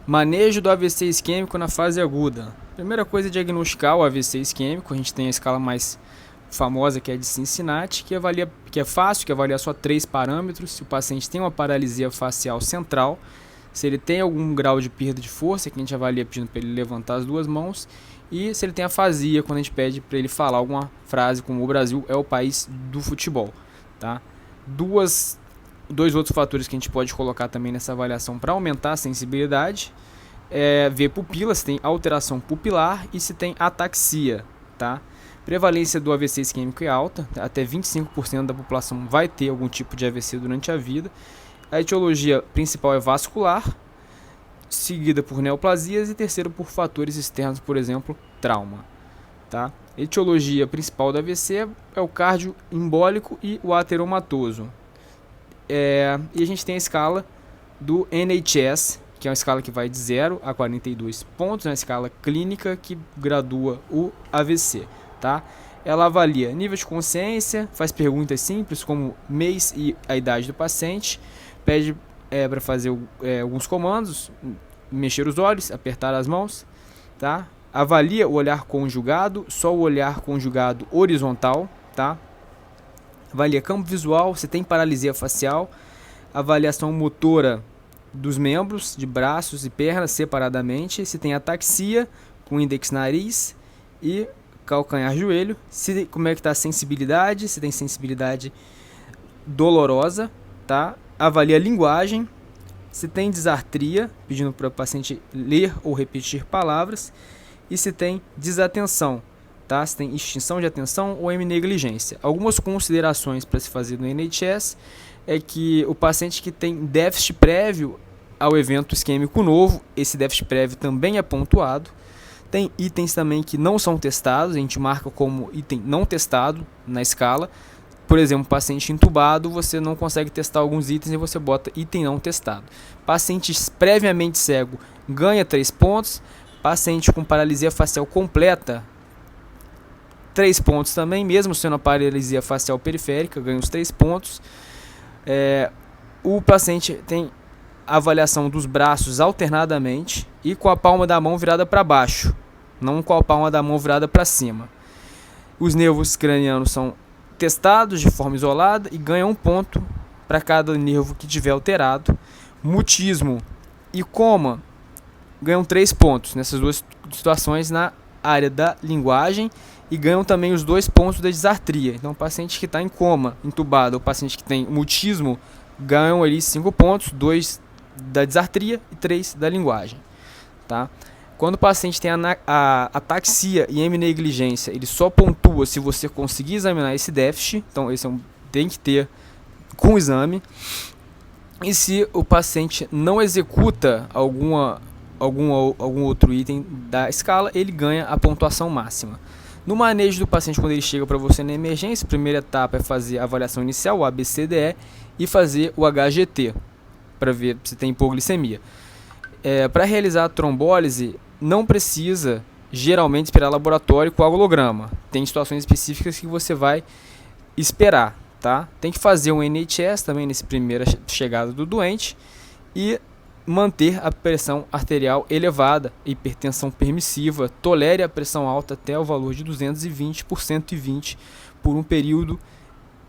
Manejo do AVC isquêmico na fase aguda. Primeira coisa é diagnosticar o AVC isquêmico. A gente tem a escala mais famosa, que é a de Cincinnati, que é fácil, que avalia só 3 parâmetros. Se o paciente tem uma paralisia facial central, se ele tem algum grau de perda de força, que a gente avalia pedindo para ele levantar as duas mãos, e se ele tem afasia, quando a gente pede para ele falar alguma frase como "o Brasil é o país do futebol", tá? Dois outros fatores que a gente pode colocar também nessa avaliação para aumentar a sensibilidade é ver pupila, se tem alteração pupilar e se tem ataxia, tá? Prevalência do AVC isquêmico é alta, até 25% da população vai ter algum tipo de AVC durante a vida. A etiologia principal é vascular, seguida por neoplasias e terceiro por fatores externos, por exemplo, trauma. Tá? A etiologia principal do AVC é o cardioembólico e o ateromatoso. E a gente tem a escala do NHS, que é uma escala que vai de 0 a 42 pontos, uma escala clínica que gradua o AVC. Tá? Ela avalia nível de consciência, faz perguntas simples como mês e a idade do paciente, pede para fazer alguns comandos, mexer os olhos, apertar as mãos, tá? Avalia o olhar conjugado, só o olhar conjugado horizontal, tá? Avalia campo visual, se tem paralisia facial, avaliação motora dos membros, de braços e pernas separadamente, se tem ataxia com índex nariz e calcanhar-joelho, como é que está a sensibilidade, se tem sensibilidade dolorosa, tá? Avalia a linguagem, se tem disartria, pedindo para o paciente ler ou repetir palavras, e se tem desatenção, tá? Se tem extinção de atenção ou heminegligência. Algumas considerações para se fazer no NHS é que o paciente que tem déficit prévio ao evento isquêmico novo, esse déficit prévio também é pontuado. Tem itens também que não são testados, a gente marca como item não testado na escala. Por exemplo, paciente entubado, você não consegue testar alguns itens e você bota item não testado. Paciente previamente cego ganha 3 pontos. Paciente com paralisia facial completa, 3 pontos também, mesmo sendo a paralisia facial periférica, ganha os 3 pontos. O paciente tem avaliação dos braços alternadamente e com a palma da mão virada para baixo, não com a palma da mão virada para cima. Os nervos cranianos são testados de forma isolada e ganham 1 ponto para cada nervo que tiver alterado. Mutismo e coma ganham 3 pontos nessas duas situações na área da linguagem e ganham também os 2 pontos da disartria. Então, o paciente que está em coma, entubado, ou o paciente que tem mutismo, ganham ali 5 pontos, 2 da disartria e 3 da linguagem. Tá? Quando o paciente tem a ataxia e heminegligência, ele só pontua se você conseguir examinar esse déficit. Então, esse tem que ter com o exame. E se o paciente não executa algum outro item da escala, ele ganha a pontuação máxima. No manejo do paciente, quando ele chega para você na emergência, a primeira etapa é fazer a avaliação inicial, o ABCDE, e fazer o HGT, para ver se tem hipoglicemia. Para realizar a trombólise, não precisa geralmente esperar laboratório e coagulograma. Tem situações específicas que você vai esperar. Tá? Tem que fazer um NHS também nessa primeira chegada do doente e manter a pressão arterial elevada, hipertensão permissiva, tolere a pressão alta até o valor de 220 por 120 por um período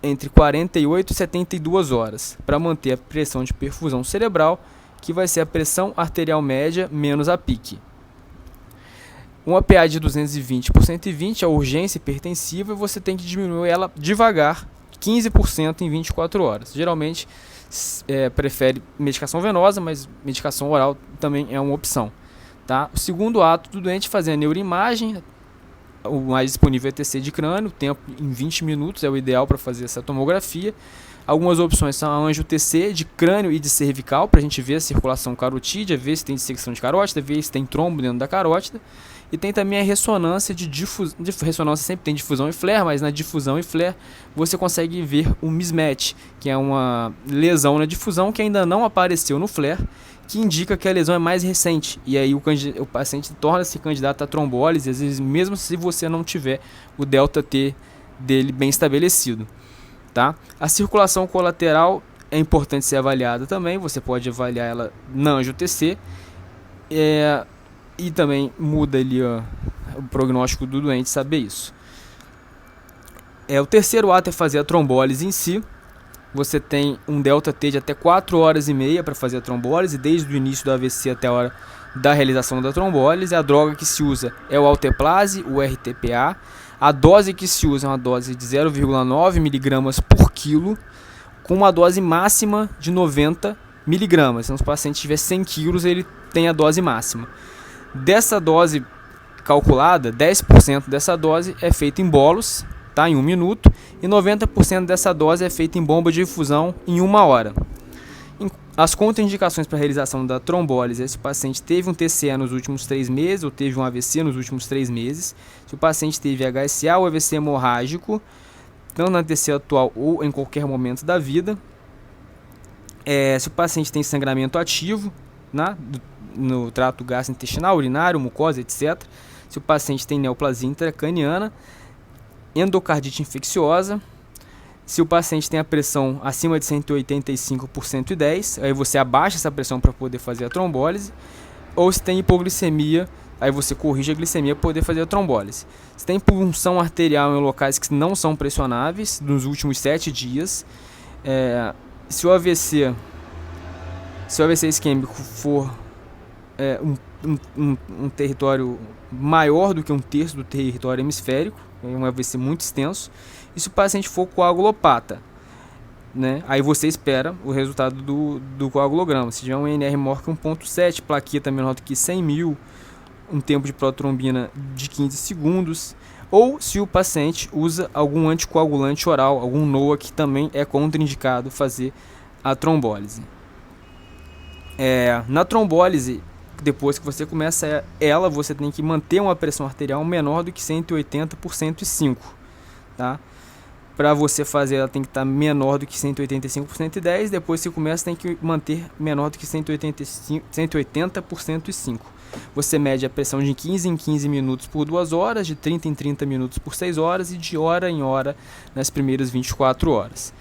entre 48 e 72 horas, para manter a pressão de perfusão cerebral, que vai ser a pressão arterial média menos a pique. Uma PA de 220 por 120 é a urgência hipertensiva e você tem que diminuir ela devagar, 15% em 24 horas. Geralmente prefere medicação venosa, mas medicação oral também é uma opção. Tá? O segundo ato do doente é fazer a neuroimagem, o mais disponível é TC de crânio, o tempo em 20 minutos é o ideal para fazer essa tomografia. Algumas opções são a angio-TC de crânio e de cervical, para a gente ver a circulação carotídea, ver se tem dissecção de carótida, ver se tem trombo dentro da carótida. E tem também a ressonância de difusão. Ressonância sempre tem difusão e flare, mas na difusão e flare você consegue ver um mismatch, que é uma lesão na difusão que ainda não apareceu no flare, que indica que a lesão é mais recente. E aí o paciente torna-se candidato a trombólise, às vezes mesmo se você não tiver o delta T dele bem estabelecido. Tá? A circulação colateral é importante ser avaliada também, você pode avaliar ela na angio-TC. E também muda ali o prognóstico do doente saber isso. O terceiro ato é fazer a trombólise em si. Você tem um delta-T de até 4 horas e meia para fazer a trombólise, desde o início do AVC até a hora da realização da trombólise. A droga que se usa é o alteplase, o RTPA. A dose que se usa é uma dose de 0,9 mg por quilo, com uma dose máxima de 90 mg. Se o paciente tiver 100 kg, ele tem a dose máxima. Dessa dose calculada, 10% dessa dose é feita em bolos, tá, em 1 minuto, e 90% dessa dose é feita em bomba de infusão em 1 hora. As contraindicações para a realização da trombólise: se o paciente teve um TCE nos últimos 3 meses ou teve um AVC nos últimos 3 meses, se o paciente teve HSA ou AVC hemorrágico, tanto na TCE atual ou em qualquer momento da vida, se o paciente tem sangramento ativo, né, no trato gastrointestinal, urinário, mucosa, etc. Se o paciente tem neoplasia intracraniana, endocardite infecciosa, se o paciente tem a pressão acima de 185 por 110, aí você abaixa essa pressão para poder fazer a trombólise, ou se tem hipoglicemia, aí você corrige a glicemia para poder fazer a trombólise. Se tem punção arterial em locais que não são pressionáveis nos últimos 7 dias, se o AVC isquêmico for um território maior do que 1/3 do território hemisférico, um AVC muito extenso, e se o paciente for coagulopata, né, aí você espera o resultado do coagulograma. Se tiver um NR maior que 1,7, plaqueta menor do que 100.000, um tempo de protrombina de 15 segundos, ou se o paciente usa algum anticoagulante oral, algum NOA, que também é contraindicado fazer a trombólise. Na trombólise, depois que você começa ela, você tem que manter uma pressão arterial menor do que 180 por 105, tá? Para você fazer, ela tem que estar menor do que 185 por 110. Depois que começa, tem que manter menor do que 180 por 105. Você mede a pressão de 15 em 15 minutos por 2 horas, de 30 em 30 minutos por 6 horas e de hora em hora nas primeiras 24 horas.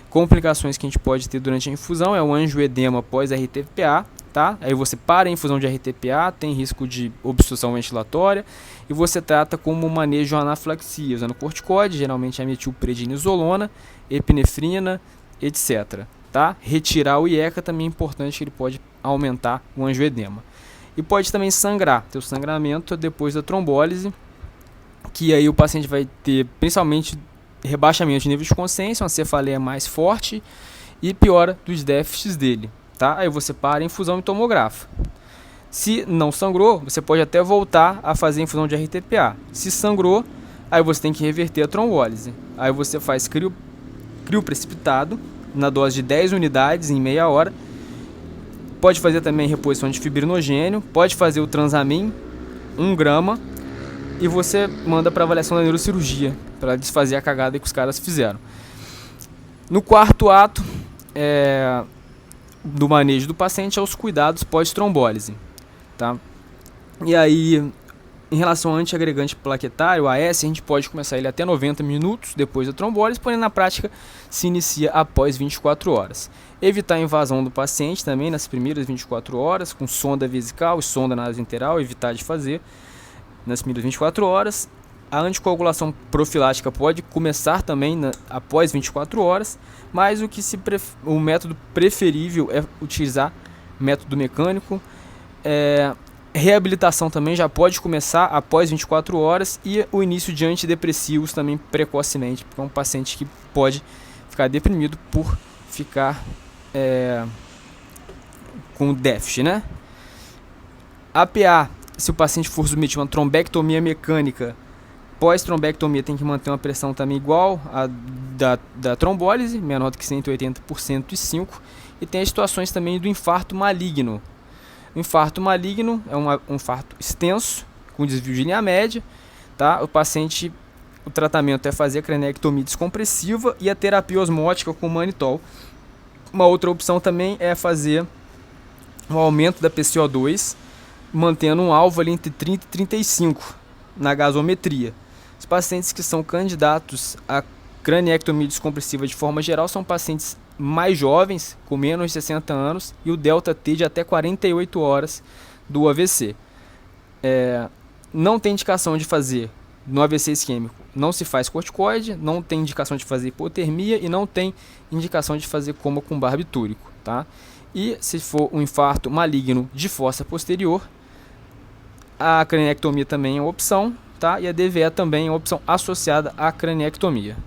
Complicações que a gente pode ter durante a infusão é o angioedema pós-RTPA, tá? Aí você para a infusão de RTPA, tem risco de obstrução ventilatória, e você trata como manejo anafilaxia, usando corticoide, geralmente a metilprednisolona, epinefrina, etc. Tá? Retirar o IECA também é importante, que ele pode aumentar o angioedema. E pode também sangrar, ter o sangramento depois da trombólise, que aí o paciente vai ter principalmente rebaixamento de nível de consciência, uma cefaleia mais forte e piora dos déficits dele. Tá? Aí você para a infusão e tomografa. Se não sangrou, você pode até voltar a fazer a infusão de RTPA. Se sangrou, aí você tem que reverter a trombólise. Aí você faz crio precipitado na dose de 10 unidades em meia hora. Pode fazer também reposição de fibrinogênio, pode fazer o transamin 1 grama, e você manda para avaliação da neurocirurgia para desfazer a cagada que os caras fizeram. No quarto ato do manejo do paciente, aos cuidados pós-trombólise, tá? E aí, em relação ao antiagregante plaquetário, o AS, a gente pode começar ele até 90 minutos depois da trombólise, porém na prática se inicia após 24 horas. Evitar a invasão do paciente também nas primeiras 24 horas, com sonda vesical e sonda nasointeral, evitar de fazer nas primeiras 24 horas. A anticoagulação profilática pode começar também após 24 horas, mas o método preferível é utilizar método mecânico. Reabilitação também já pode começar após 24 horas, e o início de antidepressivos também precocemente, porque é um paciente que pode ficar deprimido por ficar com déficit, né? APA, se o paciente for submetido a uma trombectomia mecânica, pós-trombectomia tem que manter uma pressão também igual à da trombólise, menor do que 180 por 105. E tem as situações também do infarto maligno. O infarto maligno é um infarto extenso, com desvio de linha média. Tá? O tratamento é fazer a cranectomia descompressiva e a terapia osmótica com manitol. Uma outra opção também é fazer um aumento da PCO2, mantendo um alvo ali entre 30 e 35 na gasometria. Os pacientes que são candidatos à craniectomia descompressiva de forma geral são pacientes mais jovens, com menos de 60 anos, e o delta T de até 48 horas do AVC. Não tem indicação de fazer no AVC isquêmico, não se faz corticoide, não tem indicação de fazer hipotermia e não tem indicação de fazer coma com barbitúrico, tá? E se for um infarto maligno de fossa posterior, a craniectomia também é uma opção, tá? E a DVE também é uma opção associada à craniectomia.